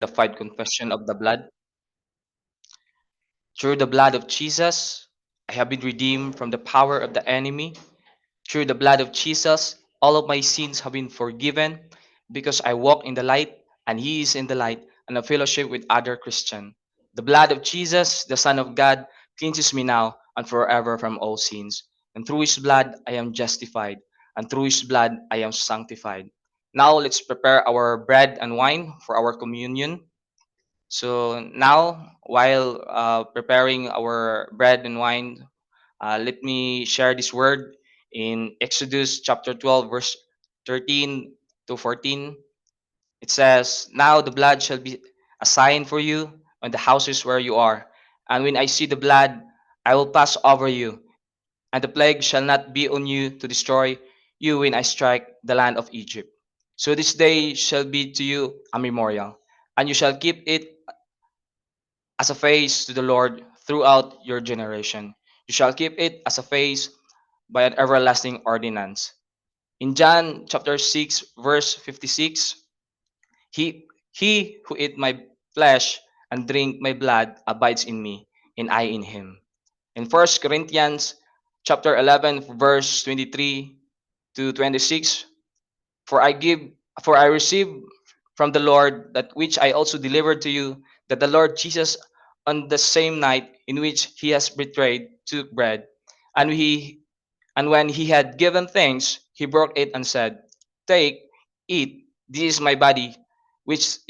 the fight confession of the blood. Through the blood of Jesus, I have been redeemed from the power of the enemy. Through the blood of Jesus, all of my sins have been forgiven because I walk in the light and He is in the light and a fellowship with other Christians. The blood of Jesus, the Son of God, cleanses me now and forever from all sins. And through His blood, I am justified. And through His blood, I am sanctified. Now let's prepare our bread and wine for our communion. So now, while preparing our bread and wine, let me share this word in Exodus chapter 12, verse 13 to 14. It says, "Now the blood shall be a sign for you on the houses where you are. And when I see the blood, I will pass over you, and the plague shall not be on you to destroy you when I strike the land of Egypt. So this day shall be to you a memorial, and you shall keep it as a face to the Lord throughout your generation. You shall keep it as a face by an everlasting ordinance." In John chapter 6, verse 56, he who eat my flesh and drink my blood abides in me, and I in him. In First Corinthians chapter 11, verse 23 to 26, For I give, for I received from the Lord that which I also delivered to you, that the Lord Jesus, on the same night in which he has betrayed, took bread, and when he had given thanks, he broke it and said, "Take, eat. This is my body, which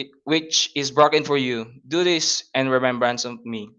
is broken for you. Do this in remembrance of me."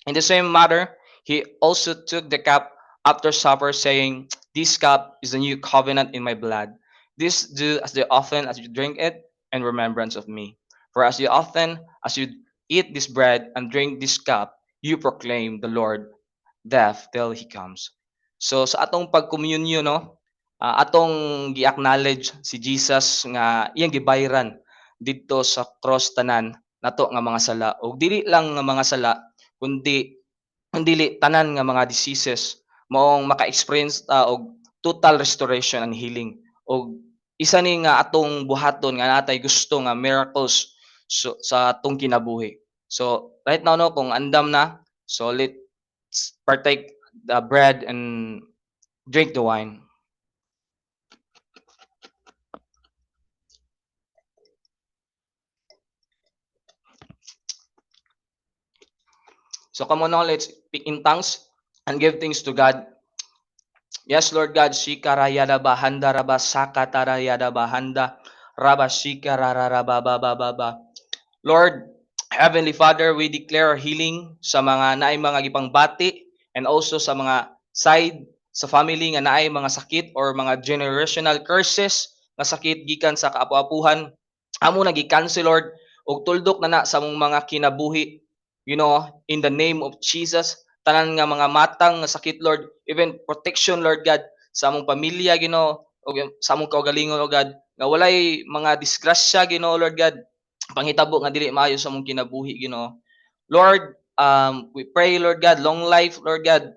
In the same manner, he also took the cup after supper, saying, "This cup is the new covenant in my blood. This do as often as you drink it in remembrance of me. For as often as you eat this bread and drink this cup, you proclaim the Lord death till he comes." So sa atong pag-communion, no, atong gi-acknowledge si Jesus nga iyang gibayran didto sa cross tanan nato nga mga sala, ug dili lang nga mga sala kundi ang dili tanan nga mga diseases maong maka-experience ta og total restoration and healing. Og isa ni nga atong buhaton nga natay gusto nga miracles sa atong kinabuhi. So right now, no, kung andam na, so let's partake the bread and drink the wine. So come on now, let's speak in tongues and give thanks to God. Yes, Lord God, Shikarayada Bahanda Raba Sakatarayada Bahanda Raba Shikararababababa. Lord, Heavenly Father, we declare healing sa mga naay mga gipangbati and also sa mga side sa family nga naay mga sakit or mga generational curses nga sakit gikan sa kaapu-apuhan. Amo na gi-cancel, Lord, ug tuldok na sa among mga kinabuhi. In the name of Jesus, tanan nga mga matang nga sakit, Lord, even protection, Lord God, sa among pamilya, ug sa among kaugalingon, Lord God, nga walay mga disgrasya, Lord God, panghitabo nga dili maayo sa among kinabuhi, Lord, we pray, Lord God, long life, Lord God,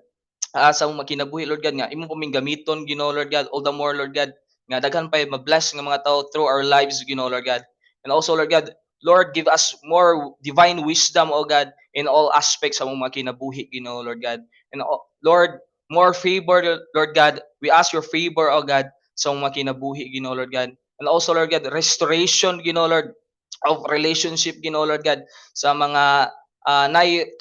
sa among kinabuhi, Lord God, nga imong paming gamiton, Lord God, all the more, Lord God, nga daghan pa ma-bless nga mga tao through our lives, Lord God. And also, Lord God, Lord, give us more divine wisdom, O God, in all aspects sa among mga kinabuhi, Lord God. And Lord, more favor, Lord God. We ask your favor, O God, sa among mga kinabuhi, Lord God. And also, Lord God, restoration, Lord, of relationship, Lord God, sa mga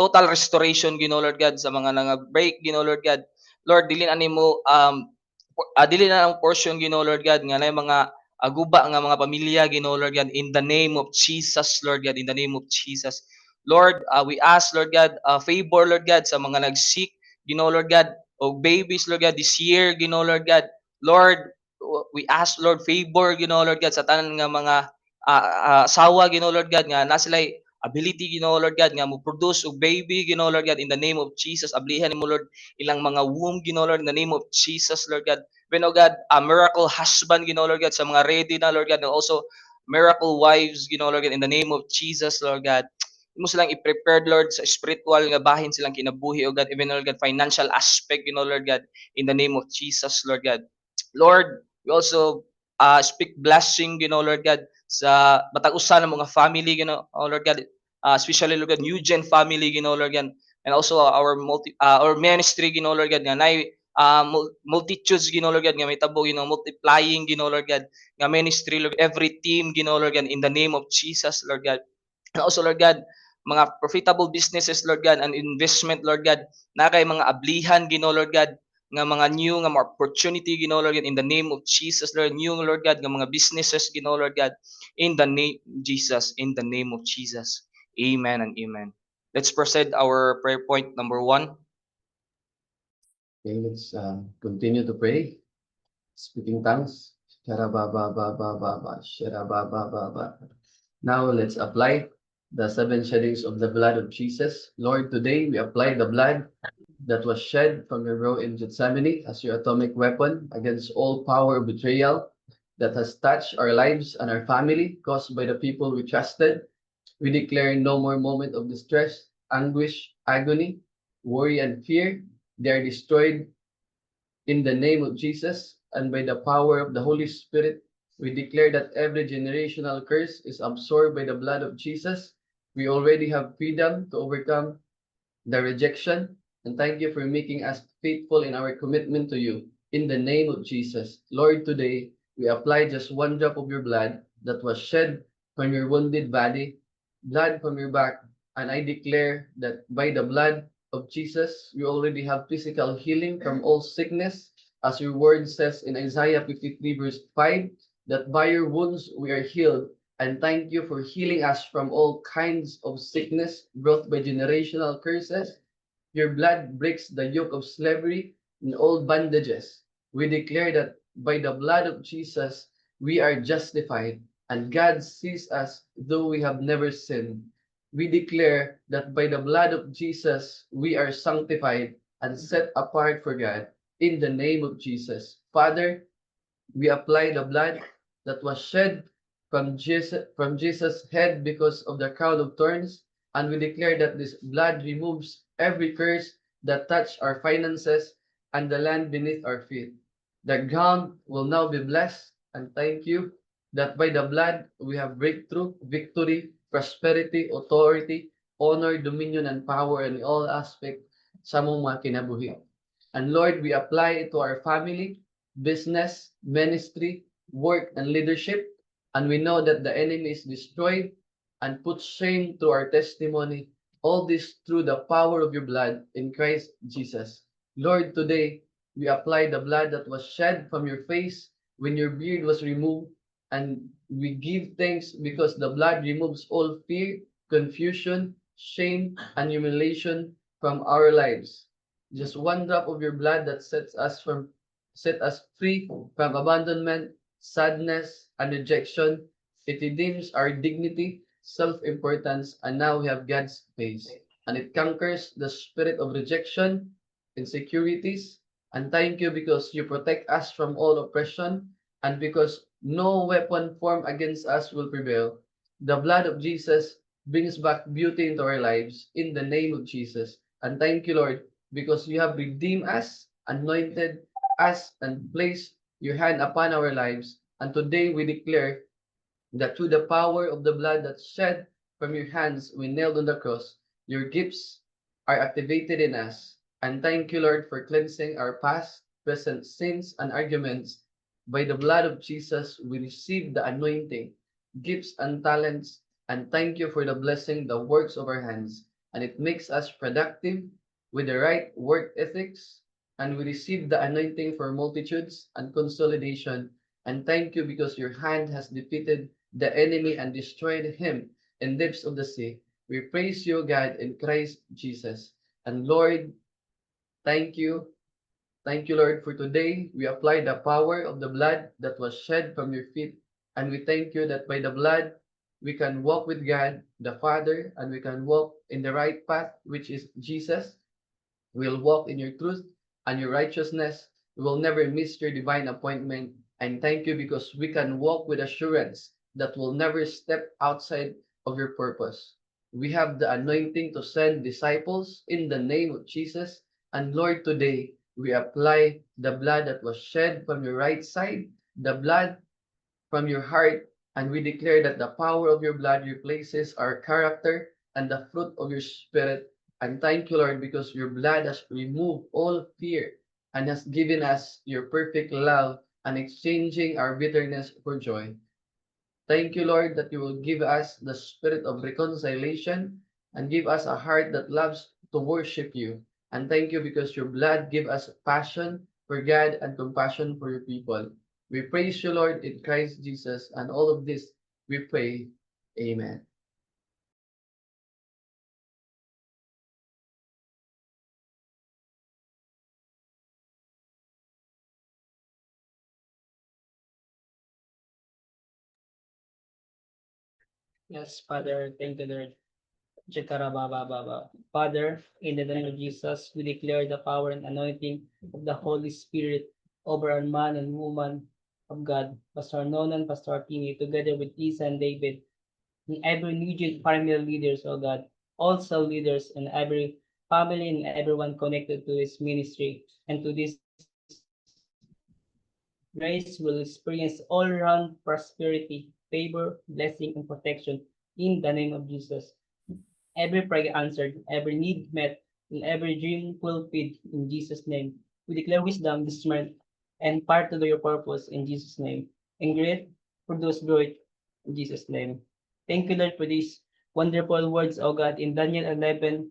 total restoration, Lord God, sa mga break, Lord God. Lord, dili na nimo dili na ang portion, Lord God, nga na mga guba nga mga pamilya, Lord God, in the name of Jesus, Lord God, in the name of Jesus. Lord, we ask, Lord God, favor, Lord God, sa mga nag-seek, Lord God, o babies, Lord God, this year, Lord God. Lord, we ask, Lord, favor, Lord God, sa tanan nga mga asawa, Lord God, nga na sila ability, Lord God, nga mo produce og baby, Lord God, in the name of Jesus. Ablihan mo, Lord, ilang mga womb, Lord, in the name of Jesus, Lord God. When, oh God, a miracle husband, Lord God, sa mga ready na, Lord God, and also miracle wives, Lord God, in the name of Jesus, Lord God. Mo silang i-prepared, Lord, sa spiritual nga bahin silang kinabuhi, oh God, even, Lord God, financial aspect, Lord God, in the name of Jesus, Lord God. Lord, we also speak blessing, Lord God, sa matag usa ng mga family, oh Lord God, especially Lord God, New Gen family, Lord God, and also our ministry, Lord God, nga nay multitudes, Lord God, nga may tabo, multiplying, Lord God, nga ministry, Lord, every team, Lord God, in the name of Jesus, Lord God. And also, Lord God, mga profitable businesses, Lord God, and investment, Lord God, na kay mga ablihan, Lord God, nga mga new, nga mga opportunity, Lord God, in the name of Jesus, Lord, new, Lord God, nga mga businesses, Lord God, in the name of Jesus, in the name of Jesus. Amen and amen. Let's proceed our prayer point number 1. Okay, let's continue to pray. Speaking tongues. Now let's apply the 7 sheddings of the blood of Jesus. Lord, today we apply the blood that was shed from your row in Gethsemane as your atomic weapon against all power of betrayal that has touched our lives and our family caused by the people we trusted. We declare no more moment of distress, anguish, agony, worry, and fear. They are destroyed in the name of Jesus and by the power of the Holy Spirit. We declare that every generational curse is absorbed by the blood of Jesus. We already have freedom to overcome the rejection, and thank you for making us faithful in our commitment to you. In the name of Jesus, Lord, today we apply just one drop of your blood that was shed from your wounded body, blood from your back, and I declare that by the blood of Jesus, we already have physical healing from all sickness, as your word says in Isaiah 53, verse 5, that by your wounds we are healed. And thank you for healing us from all kinds of sickness brought by generational curses. Your blood breaks the yoke of slavery and old bandages. We declare that by the blood of Jesus, we are justified, and God sees us though we have never sinned. We declare that by the blood of Jesus, we are sanctified and set apart for God. In the name of Jesus, Father, we apply the blood that was shed from Jesus' head because of the crown of thorns, and we declare that this blood removes every curse that touched our finances and the land beneath our feet. The ground will now be blessed, and thank you that by the blood we have breakthrough, victory, prosperity, authority, honor, dominion, and power in all aspects sa mong mga kinabuhi. And Lord, we apply it to our family, business, ministry, work, and leadership. And we know that the enemy is destroyed and put shame through our testimony. All this through the power of your blood in Christ Jesus. Lord, today we apply the blood that was shed from your face when your beard was removed. And we give thanks because the blood removes all fear, confusion, shame, and humiliation from our lives. Just one drop of your blood that set us free from abandonment, sadness, and rejection. It redeems our dignity, self-importance, and now we have God's face. And it conquers the spirit of rejection, insecurities, and thank you because you protect us from all oppression, and because no weapon formed against us will prevail. The blood of Jesus brings back beauty into our lives in the name of Jesus. And thank you, Lord, because you have redeemed us, anointed us, and placed your hand upon our lives. And today we declare that through the power of the blood that's shed from your hands when nailed on the cross, your gifts are activated in us. And thank you, Lord, for cleansing our past, present sins, and arguments. By the blood of Jesus, we receive the anointing, gifts, and talents. And thank you for the blessing, the works of our hands. And it makes us productive with the right work ethics. And we receive the anointing for multitudes and consolidation. And thank you because your hand has defeated the enemy and destroyed him in depths of the sea. We praise you, God, in Christ Jesus. And Lord, thank you. Thank you, Lord, for today. We apply the power of the blood that was shed from your feet. And we thank you that by the blood, we can walk with God, the Father, and we can walk in the right path, which is Jesus. We'll walk in your truth and your righteousness. We will never miss your divine appointment. And thank you because we can walk with assurance that we'll never step outside of your purpose. We have the anointing to send disciples in the name of Jesus. And Lord, today we apply the blood that was shed from your right side, the blood from your heart, And we declare that the power of your blood replaces our character and the fruit of your spirit. And thank you, Lord, because your blood has removed all fear and has given us your perfect love and exchanging our bitterness for joy. Thank you, Lord, that you will give us the spirit of reconciliation and give us a heart that loves to worship you. And thank you because your blood give us passion for God and compassion for your people. We praise you, Lord, in Christ Jesus, and all of this we pray. Amen. Yes, Father, thank you, Lord. Baba. Father, in the name of Jesus, we declare the power and anointing of the Holy Spirit over our man and woman of God, Pastor Nonan, Pastor Tini, together with Isa and David, and every Nugent family leaders, oh God, also leaders and every family and everyone connected to this ministry and to this grace will experience all-round prosperity, favor, blessing, and protection in the name of Jesus. Every prayer answered, every need met, and every dream fulfilled in Jesus' name. We declare wisdom, discernment, and part to do your purpose in Jesus' name. And great produce growth in Jesus' name. Thank you, Lord, for these wonderful words, O God, in Daniel 11,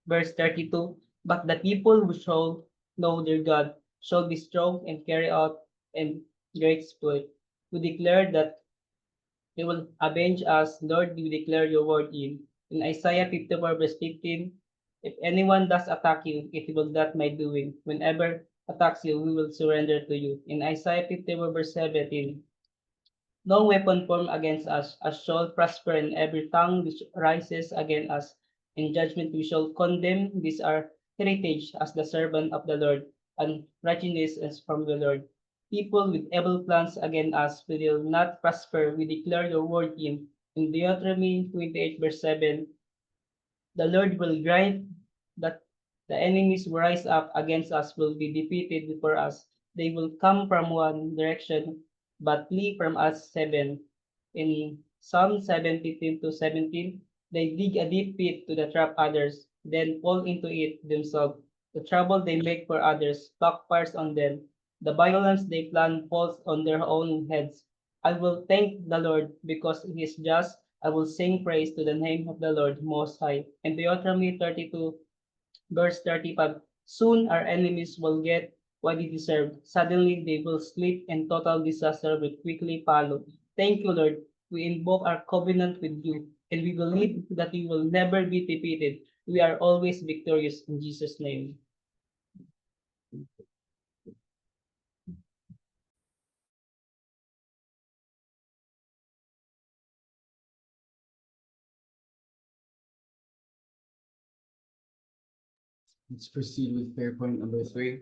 verse 32. But the people who shall know their God shall be strong and carry out and great exploit. We declare that you will avenge us, Lord, we declare your word in Isaiah 54, verse 15. If anyone does attack you, it will not my doing. Whenever attacks you, we will surrender to you. In Isaiah 54, verse 17, no weapon formed against us shall prosper, and every tongue which rises against us in judgment we shall condemn. These are heritage as the servant of the Lord, and righteousness is from the Lord. People with evil plans against us will not prosper. We declare your word in Deuteronomy 28, verse 7. The Lord will grant that the enemies who rise up against us will be defeated before us. They will come from one direction, but flee from us seven. In Psalm 7:15 to 17, they dig a deep pit to trap others, then fall into it themselves. The trouble they make for others backfires on them. The violence they plan falls on their own heads. I will thank the Lord because he is just. I will sing praise to the name of the Lord Most High. In Deuteronomy 32, verse 35, soon our enemies will get what they deserve. Suddenly they will sleep and total disaster will quickly follow. Thank you, Lord. We invoke our covenant with you, and we believe that we will never be defeated. We are always victorious in Jesus' name. Let's proceed with prayer point number 3.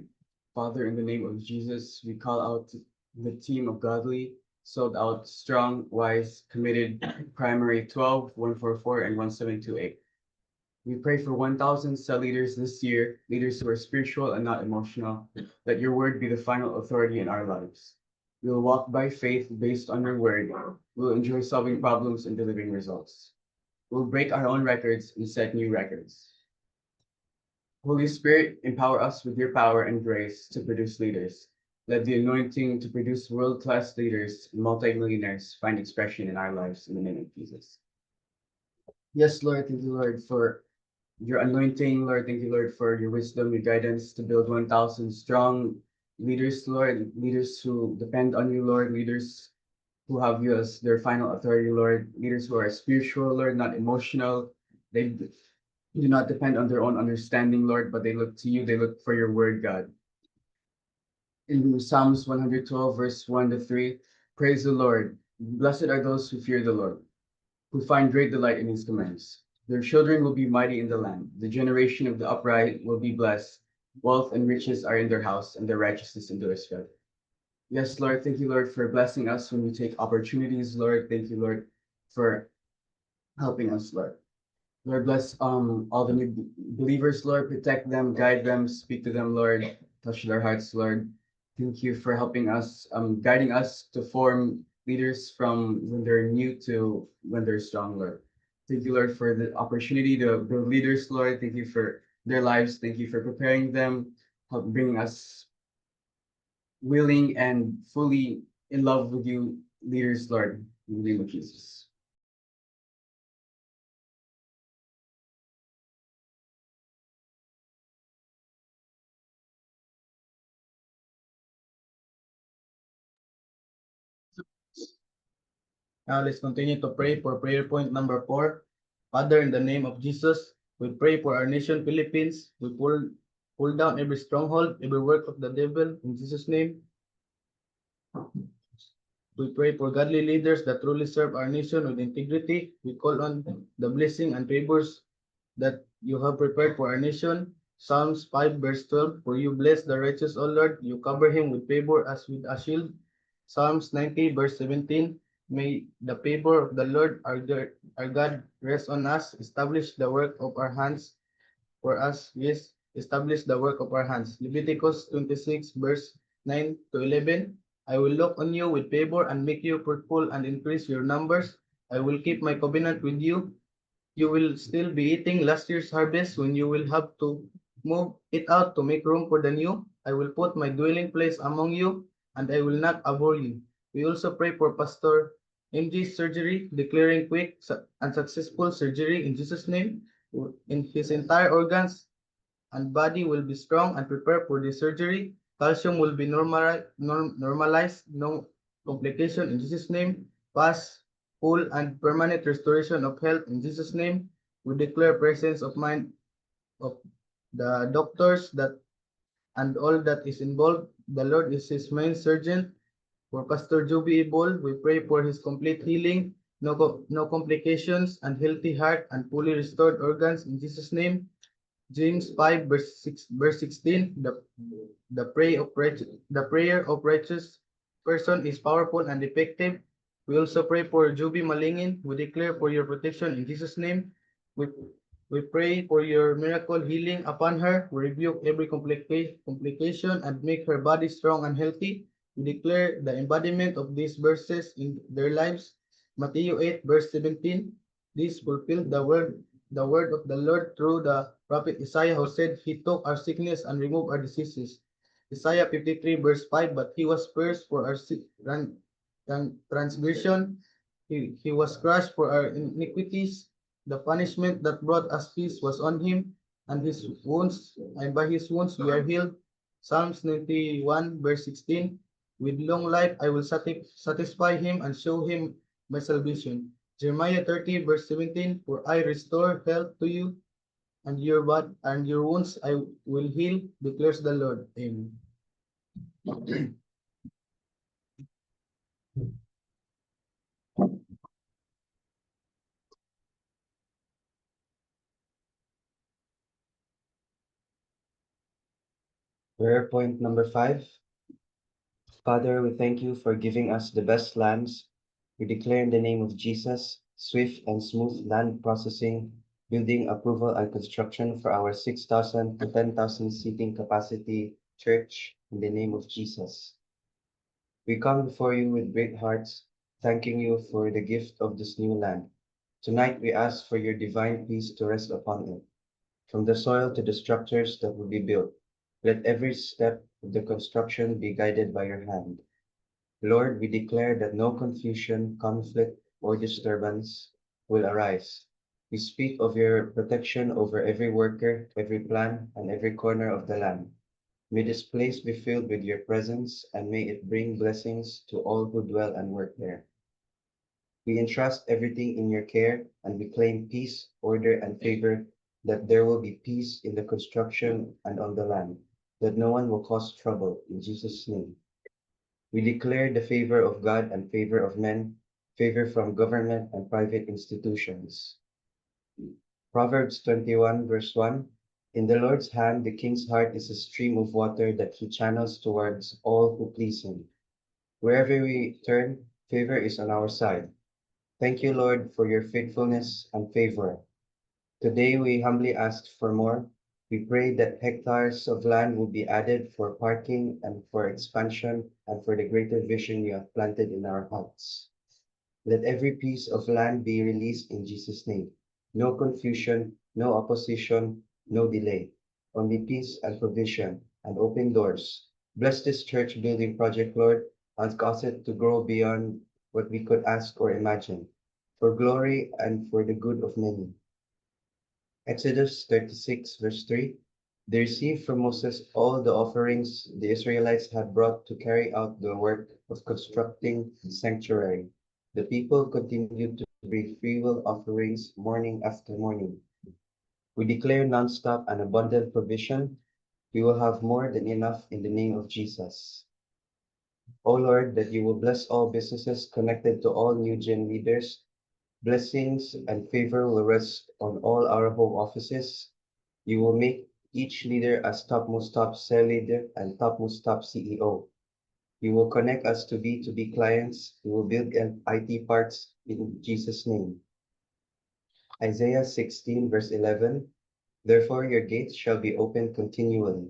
Father, in the name of Jesus, we call out the team of godly, sold out, strong, wise, committed, primary 12, 144, and 1728. We pray for 1,000 cell leaders this year, leaders who are spiritual and not emotional. Let your word be the final authority in our lives. We will walk by faith based on your word. We will enjoy solving problems and delivering results. We'll break our own records and set new records. Holy Spirit, empower us with your power and grace to produce leaders. Let the anointing to produce world-class leaders and multimillionaires find expression in our lives in the name of Jesus. Yes, Lord, thank you, Lord, for your anointing, Lord. Thank you, Lord, for your wisdom, your guidance to build 1,000 strong leaders, Lord, leaders who depend on you, Lord, leaders who have you as their final authority, Lord, leaders who are spiritual, Lord, not emotional. They do not depend on their own understanding, Lord, but they look to you. They look for your word, God. In Psalms 112, verse 1 to 3, praise the Lord. Blessed are those who fear the Lord, who find great delight in his commands. Their children will be mighty in the land. The generation of the upright will be blessed. Wealth and riches are in their house, and their righteousness endures forever. Yes, Lord, thank you, Lord, for blessing us when we take opportunities, Lord. Thank you, Lord, for helping us, Lord. Lord, bless all the new believers, Lord. Protect them, guide them, speak to them, Lord. Touch their hearts, Lord. Thank you for helping us, guiding us to form leaders from when they're new to when they're strong, Lord. Thank you, Lord, for the opportunity to build leaders, Lord. Thank you for their lives. Thank you for preparing them, help bringing us willing and fully in love with you, leaders, Lord. In the name of Jesus. Now let's continue to pray for prayer point number 4. Father, in the name of Jesus, we pray for our nation, Philippines. We pull down every stronghold, every work of the devil. In Jesus' name, we pray for godly leaders that truly serve our nation with integrity. We call on the blessing and favors that you have prepared for our nation. Psalms 5 verse 12, for you bless the righteous, O Lord, you cover him with favor as with a shield. Psalms 90 verse 17, may the favor of the Lord our God rest on us, establish the work of our hands for us, yes, establish the work of our hands. Leviticus 26 verse 9 to 11, I will look on you with favor and make you fruitful and increase your numbers. I will keep my covenant with you. You will still be eating last year's harvest when you will have to move it out to make room for the new. I will put my dwelling place among you, and I will not abhor you. We also pray for Pastor MG's surgery, declaring quick and successful surgery in Jesus' name. In his entire organs and body will be strong and prepared for the surgery. Calcium will be normalized, no complication in Jesus' name. Pass, full, and permanent restoration of health in Jesus' name. We declare presence of mind of the doctors that and all that is involved. The Lord is his main surgeon. For Pastor Joby Ibol, we pray for his complete healing, no complications, and healthy heart and fully restored organs in Jesus' name. James 5 verse 16, the prayer of righteous person is powerful and effective. We also pray for Juby Malingin. We declare for your protection in Jesus' name. We, we pray for your miracle healing upon her. We rebuke every complication and make her body strong and healthy. We declare the embodiment of these verses in their lives. Matthew 8 verse 17. This fulfilled the word of the Lord through the prophet Isaiah, who said, he took our sickness and removed our diseases. Isaiah 53 verse 5, but he was pierced for our transgression, he was crushed for our iniquities. The punishment that brought us peace was on him, and by his wounds we are healed. Psalms 91 verse 16, with long life I will satisfy him and show him my salvation. Jeremiah 30 verse 17, for I restore health to you, and your wounds I will heal, declares the Lord. Amen. Prayer point number 5. Father, we thank you for giving us the best lands. We declare in the name of Jesus, swift and smooth land processing, building approval and construction for our 6,000 to 10,000 seating capacity church in the name of Jesus. We come before you with great hearts, thanking you for the gift of this new land. Tonight we ask for your divine peace to rest upon it, from the soil to the structures that will be built. Let every step of the construction be guided by your hand. Lord, we declare that no confusion, conflict, or disturbance will arise. We speak of your protection over every worker, every plan, and every corner of the land. May this place be filled with your presence, and may it bring blessings to all who dwell and work there. We entrust everything in your care, and we claim peace, order, and favor, that there will be peace in the construction and on the land, that no one will cause trouble. In Jesus' name. We declare the favor of God and favor of men, favor from government and private institutions. Proverbs 21 verse 1. In the Lord's hand, the king's heart is a stream of water that he channels towards all who please him. Wherever we turn, favor is on our side. Thank you, Lord, for your faithfulness and favor. Today we humbly ask for more. We pray that hectares of land will be added for parking and for expansion and for the greater vision you have planted in our hearts. Let every piece of land be released in Jesus' name. No confusion, no opposition, no delay. Only peace and provision and open doors. Bless this church building project, Lord, and cause it to grow beyond what we could ask or imagine, for glory and for the good of many. Exodus 36, verse 3. They received from Moses all the offerings the Israelites had brought to carry out the work of constructing the sanctuary. The people continued to bring freewill offerings morning after morning. We declare nonstop and abundant provision. We will have more than enough in the name of Jesus. O Lord, that you will bless all businesses connected to all new gen leaders. Blessings and favor will rest on all our home offices. You will make each leader as topmost top cell leader and topmost top CEO. You will connect us to B2B clients. You will build IT parts in Jesus' name. Isaiah 16, verse 11. Therefore your gates shall be open continually.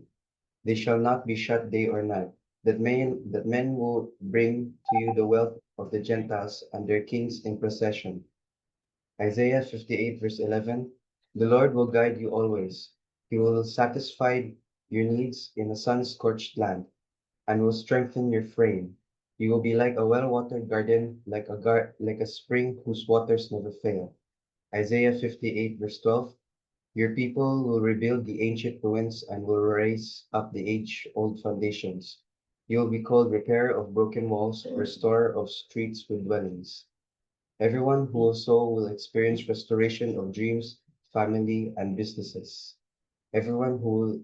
They shall not be shut day or night. That men will bring to you the wealth of the Gentiles and their kings in procession. Isaiah 58, verse 11. The Lord will guide you always. He will satisfy your needs in a sun-scorched land and will strengthen your frame. You will be like a well-watered garden, like a spring whose waters never fail. Isaiah 58, verse 12. Your people will rebuild the ancient ruins and will raise up the age-old foundations. You will be called repairer of broken walls, restorer of streets with dwellings. Everyone who will sow will experience restoration of dreams, family, and businesses. Everyone who will,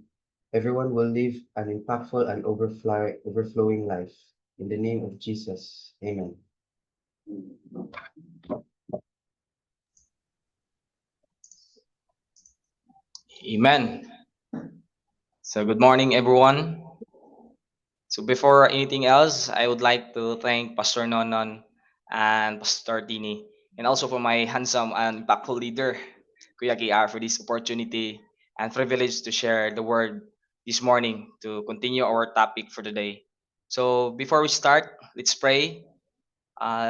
everyone will live an impactful and overflowing life. In the name of Jesus, Amen. Amen. So good morning, everyone. So before anything else, I would like to thank Pastor Nonon and Pastor Tini, and also for my handsome and impactful leader, Kuya KR, for this opportunity and privilege to share the word this morning to continue our topic for today. So before we start, let's pray.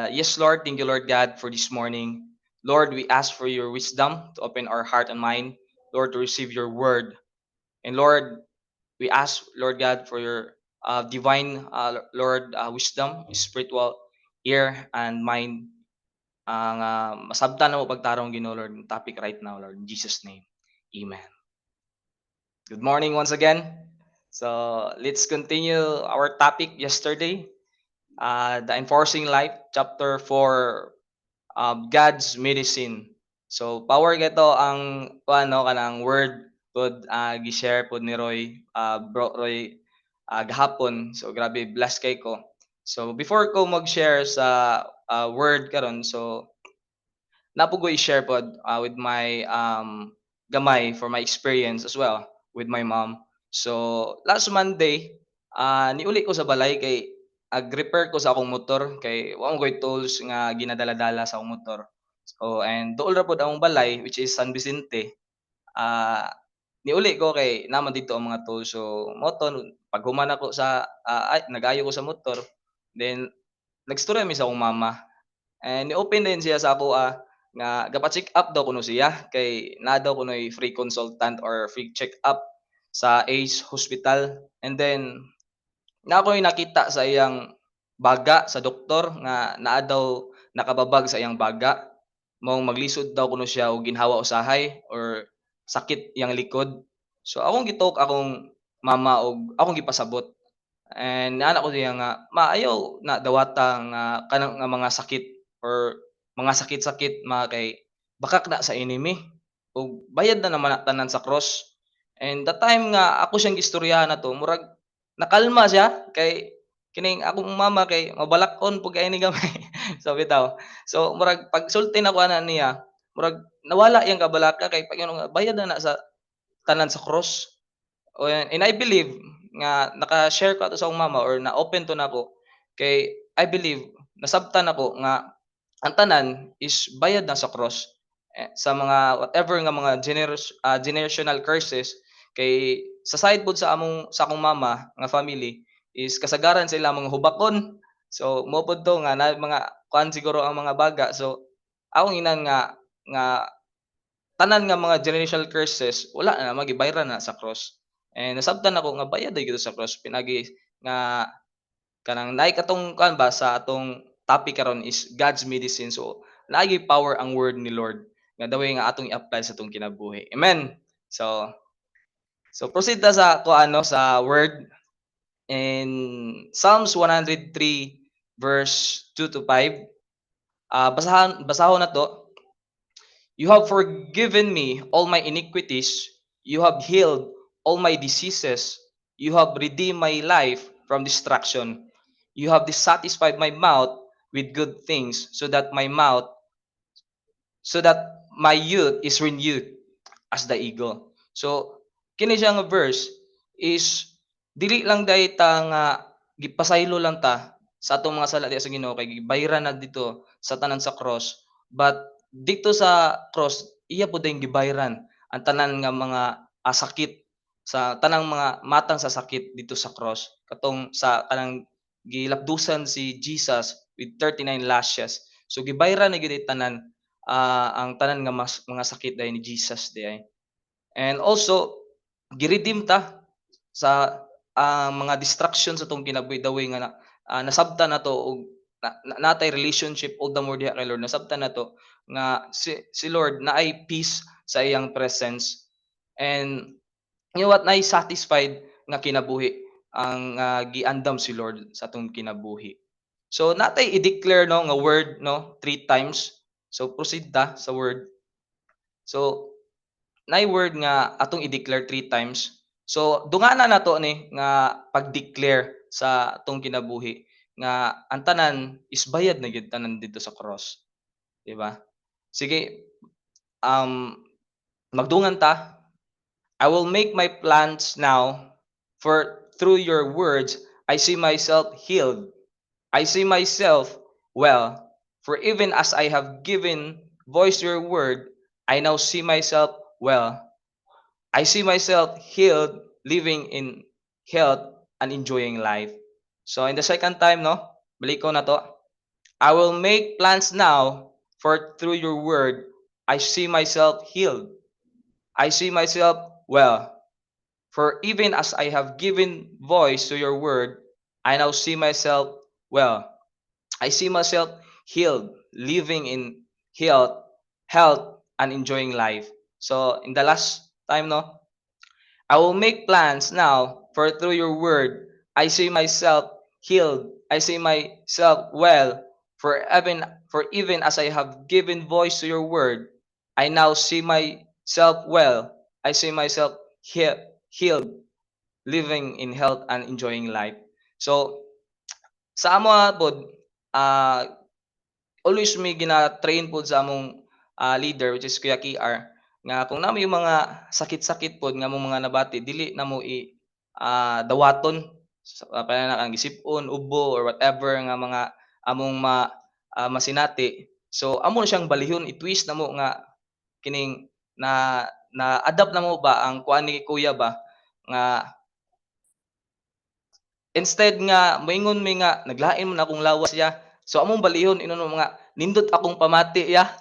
Yes, Lord, thank you, Lord God, for this morning. Lord, we ask for your wisdom to open our heart and mind, Lord, to receive your word. And Lord, we ask, Lord God, for your divine, Lord, wisdom, spiritual ear and mind. Ang masabtan na mo pagtarong Ginoo, Lord, yung topic right now, Lord, in Jesus' name. Amen. Good morning once again. So let's continue our topic yesterday, the enforcing life, chapter 4, God's medicine. So power geto ang ano kanang word pod gi-share pod ni Roy, bro Roy, gahapon. So grabe bless kay ko. So before ko mag-share sa word karon, so napo ko i-share pod with my gamay for my experience as well with my mom. So last Monday, niuli ko sa balay kay ag-repair ko sa akong motor kay wa ko tools nga ginadala-dala sa akong motor. So and dool ra pod akong balay which is San Vicente. Ah Niuli ko kay naman dito ang mga tools. So moton pag human ako sa ay nag-ayo ko sa motor, then nagstorya mi sa akong mama. And ni-open din siya sa ako nga gapa-check up daw kuno siya kay naa daw kuno'y free consultant or free check up sa Ace Hospital. And then na ako'y nakita sa iyang baga sa doktor nga naa daw nakababag sa iyang baga. Maong maglisod daw kuno siya og ginhawa usahay or sakit iyang likod. So akong gitalk akong mama og akong gipasabot. And naana ko diya nga, "Ma, na dawata nga kanang nga mga sakit or mga sakit-sakit kay bakak na sa enemy ug bayad na naman na tanan sa cross." And that time nga ako siyang gistoryahan nato, murag nakalma siya kay kining akong mama kay mabalak-on pud kay ni gamay, so bitaw. So murag pagsulti nako ana niya, murag nawala iyang kabalaka kay Panginoon nga bayad na sa tanan sa cross. And I believe nga naka-share ko ato sa akong mama or na-open to nako kay I believe nasabtan ako nga ang tanan is bayad na sa cross, sa mga whatever nga mga generational curses Kay sa side pod sa akong mama nga family is kasagaran sila mga hubakon. So mo pod to nga na mga kuan siguro ang mga baga. So akong inan nga tanan nga mga generational curses wala na magibayran na sa cross. And nasabtan ako nga bayad gyud sa cross pinagi nga kanang naay katong kuan ba sa atong topic karon is God's medicine. So naay power ang word ni Lord nga daway nga atong i-apply sa atong kinabuhi. Amen. So proceed ta sa kuan no sa word in Psalms 103 verse 2 to 5. Basahon na to. You have forgiven me all my iniquities. You have healed all my diseases. You have redeemed my life from destruction. You have dissatisfied my mouth with good things so that my youth is renewed as the eagle. So kini siya nga verse is dili lang day ta nga gipasaylo lang ta sa atong mga sala diha sa Ginoo kay gibayran na dito sa tanan sa cross, but dito sa cross iya pud ang gibayran ang tanan nga mga sakit sa tanang mga matang sa sakit dito sa cross katong sa kanang gilapdusan si Jesus with 39 lashes. So gibayran na gyud tanan ang tanan nga mga sakit dahil ni Jesus diay. And also giredeem ta sa mga distraction sa tong kinabuhi daway nga nasabtan nato og natay relationship all the more diha kay Lord. Nasabtan nato nga si Lord naay peace sa iyang presence, and you know what, naay satisfied nga kinabuhi ang giandam si Lord sa atong kinabuhi. So natay i-declare no nga word no 3 times. So proceed ta sa word. So naay word nga atong i-declare 3 times. So dungana nato ni nga pag-declare sa atong kinabuhi nga ang tanan is bayad na gyud tanan dito sa cross, di ba? Sige, magdungan ta. I will make my plans now, for through your words I see myself healed. I see myself well, for even as I have given voice to your word, I now see myself well. I see myself healed, living in health and enjoying life. So in the second time, no, balik ko na to. I will make plans now, for through your word, I see myself healed. I see myself well. For even as I have given voice to your word, I now see myself well. I see myself healed, living in health, and enjoying life. So in the last time, no, I will make plans now, for through your word, I see myself healed. I see myself well. For even as I have given voice to your word, I now see myself well. I see myself healed, living in health and enjoying life. So sa amo pod, uh, always may gina-train pod sa among leader, which is Kuya KR, nga kung namo yung mga sakit-sakit pod nga among mga nabati dili na mo dawaton sa pananakang gisip-on, ubo or whatever nga mga among masinati. So amo na siyang balihon, i-twist na mo nga kining na-adapt na mo ba ang kuan ni Kuya ba nga instead nga moingon mi nga naglain mo na akong lawas ya. So among balihon inon mo mga nindot akong pamati ya.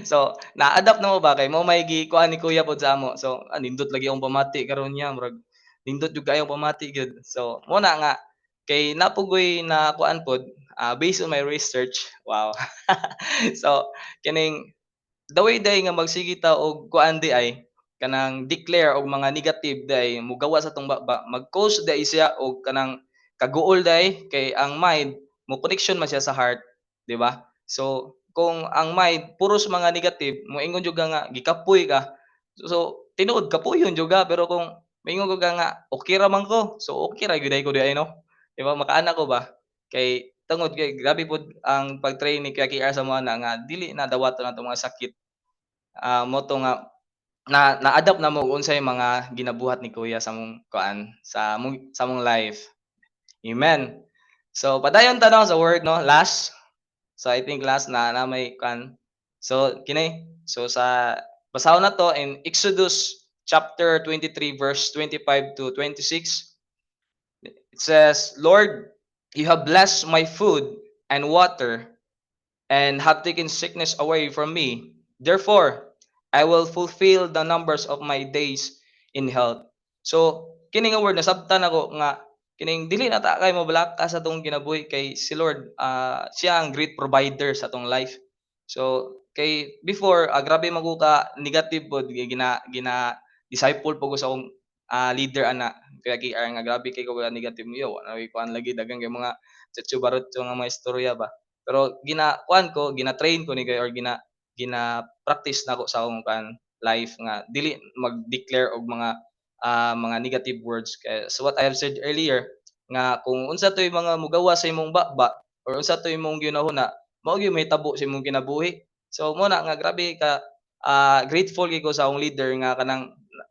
So na-adapt na mo ba kay mo may gikuan ni Kuya pod sa amo. So nindot lagi akong pamati karon niya murag nindot jud kayo pamati gyud. So mo na nga kay napugoy na kuan pod based on my research. Wow. So kining the way day nga magsige ta og kuan di ay kanang declare og mga negative day mogawa sa tong mag-cause day siya og kanang kaguol day kay ang mind mo connection man siya sa heart, di ba? So kung ang mind puros mga negative moingon jud nga gikapoy ka, so tinuod kapoyon jud ka, pero kung moingon ko nga okay ra man ko, so okay ra gyud ko di ay no, di ba? Makaana ko ba kay tungod kay grabe pod ang pag-train ni Kuya KR sa mga na nga dili na dawaton natong mga sakit. Mo to nga na-adapt na mo unsay mga ginabuhat ni Kuya sa mong kuan sa mong life. Amen. So padayon tanong sa word no, last. So I think last na may kuan. So kini so sa basahon na to in Exodus chapter 23, verse 25 to 26. It says, Lord, you have blessed my food and water and have taken sickness away from me. Therefore, I will fulfill the numbers of my days in health. So, kining nga word nasabtan ako nga kining dili na ta kay mabalaka sa atong kinabuhi kay si Lord siya ang great provider sa atong life. So, kay before grabe maguka negative pod gina gina disciple po ko sa akong leader ana kaya KR nga grabe kay ko negative yo na kuan lagi dagang kay mga tsubarot nga mga istorya ba. Pero gina-kuan ko, gina-train ko ni kay or gina-practice nako sa akong kan life nga dili mag-declare og mga negative words kay so what I have said earlier nga kung unsa toy mga mugawa sa imong bakba or unsa toy imong ginahuna mao gyud mahitabo sa imong kinabuhi. So mo na nga grabe ka grateful gyud ko sa akong leader nga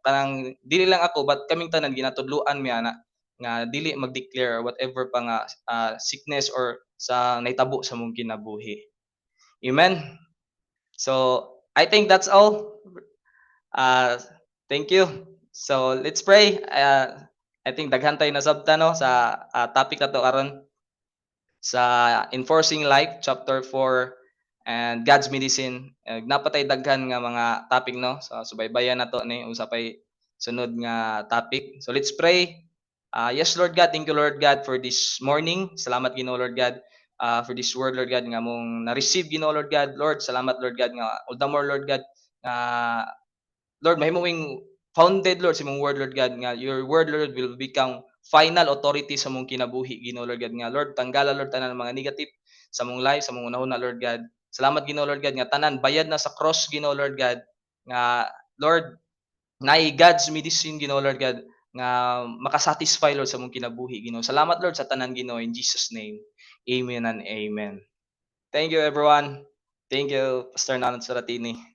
kanang dili lang ako but kaming tanan ginatudloan mi ana nga dili mag-declare whatever pa nga sickness or sa naitabo sa mong kinabuhi. Amen. So I think that's all. Thank you. So let's pray. I think daghan tayo nasabta no sa topic ato karon sa Enforcing Life chapter 4 and God's Medicine. Napatay daghan nga mga topic no. So subaybayan nato ni usa pay sunod nga topic. So let's pray. Yes, Lord God, thank you, Lord God, for this morning. Salamat, Ginoo, Lord God, for this word, Lord God, nga mong na-receive, Ginoo, Lord God. Lord, salamat, Lord God, nga all the more, Lord God, nga, Lord, mahimong founded, Lord, sa mong word, Lord God, nga your word, Lord, will become final authority sa mong kinabuhi, Ginoo, Lord God, nga, Lord, tanggala, Lord, tanan mga negative sa mong life, sa mong unahuna, Lord God. Salamat, Ginoo, Lord God, nga tanan, bayad na sa cross, Ginoo, Lord God, nga, Lord, na God's medicine, Ginoo, Lord God, nga makasatisfy, Lord, sa mong kinabuhi, Ginoo. Salamat, Lord, sa tanan, Ginoo, in Jesus' name. Amen and amen. Thank you, everyone. Thank you, Pastor Nanat Saratini.